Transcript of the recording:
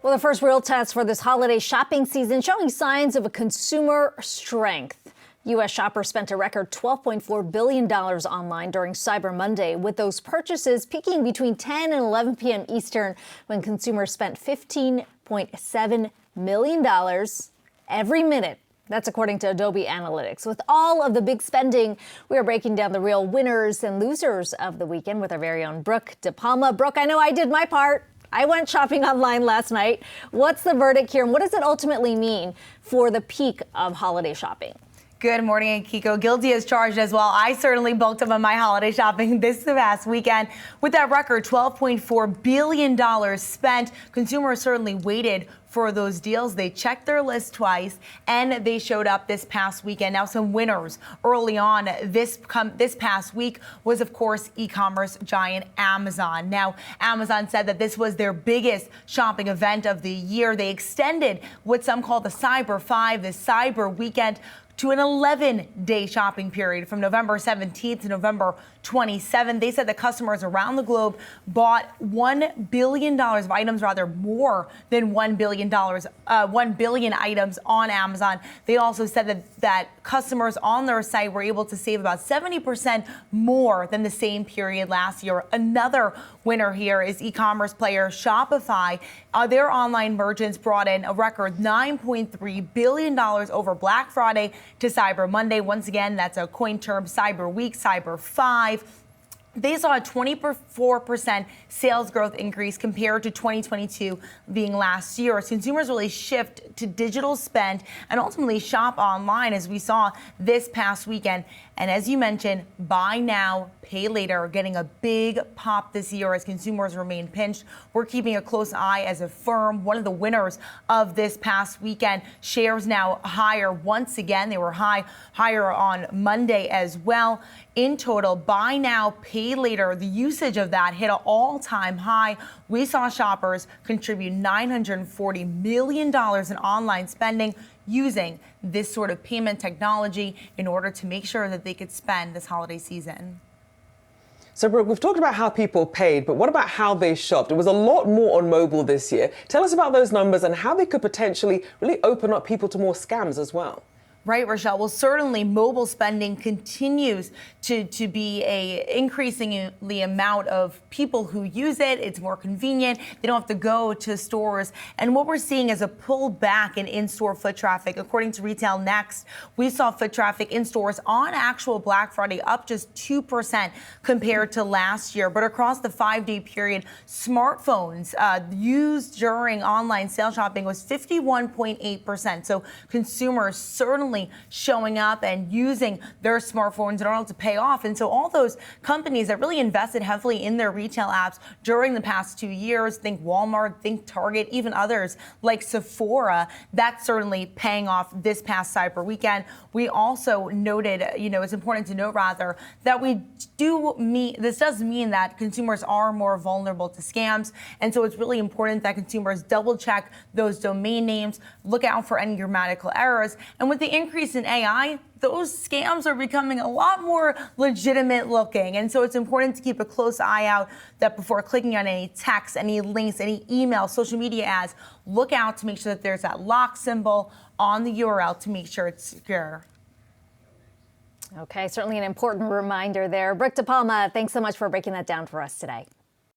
Well, the first real test for this holiday shopping season showing signs of a consumer strength. U.S. shoppers spent a record $12.4 billion online during Cyber Monday, with those purchases peaking between 10 and 11 p.m. Eastern when consumers spent $15.7 million every minute. That's according to Adobe Analytics. With all of the big spending, we are breaking down the real winners and losers of the weekend with our very own Brooke DePalma. Brooke, I know I did my part. I went shopping online last night. What's the verdict here, and what does it ultimately mean for the peak of holiday shopping? Good morning, Kiko. Guilty as charged as well. I certainly bulked up on my holiday shopping this past weekend. With that record, $12.4 billion spent, consumers certainly waited for those deals. They checked their list twice, and they showed up this past weekend. Now, some winners early on this past week was, of course, e-commerce giant Amazon. Now, Amazon said that this was their biggest shopping event of the year. They extended what some call the Cyber 5, the Cyber Weekend, to an 11-day shopping period from November 17th to November 27th. They said that customers around the globe bought $1 billion of items, rather more than $1 billion, 1 billion items on Amazon. They also said that customers on their site were able to save about 70% more than the same period last year. Another winner here is e-commerce player Shopify. Their online merchants brought in a record $9.3 billion over Black Friday to Cyber Monday. Once again, that's a coin term, Cyber Week, Cyber 5. They saw a 24% sales growth increase compared to 2022 being last year as consumers really shift to digital spend and ultimately shop online, as we saw this past weekend. And as you mentioned, buy now, pay later, getting a big pop this year as consumers remain pinched. We're keeping a close eye as a firm. One of the winners of this past weekend, shares now higher once again. They were higher on Monday as well. In total, buy now, pay later, the usage of that hit an all-time high. We saw shoppers contribute $940 million in online spending using this sort of payment technology in order to make sure that they could spend this holiday season. So, Brooke, we've talked about how people paid, but what about how they shopped? It was a lot more on mobile this year. Tell us about those numbers and how they could potentially really open up people to more scams as well. Right, Rochelle. Well, certainly mobile spending continues to be increasing the amount of people who use it. It's more convenient. They don't have to go to stores. And what we're seeing is a pullback in-store foot traffic. According to Retail Next, we saw foot traffic in stores on actual Black Friday up just 2% compared to last year. But across the 5-day period, smartphones used during online sale shopping was 51.8%. So consumers certainly showing up and using their smartphones in order to pay off. And so all those companies that really invested heavily in their retail apps during the past 2 years, think Walmart, think Target, even others like Sephora, that's certainly paying off this past Cyber Weekend. We also noted, it's important to note rather that this does mean that consumers are more vulnerable to scams. And so it's really important that consumers double check those domain names, look out for any grammatical errors. And with the increase in AI, those scams are becoming a lot more legitimate looking. And so it's important to keep a close eye out that before clicking on any text, any links, any email, social media ads, look out to make sure that there's that lock symbol on the URL to make sure it's secure. Okay, certainly an important reminder there. Brooke DePalma, thanks so much for breaking that down for us today.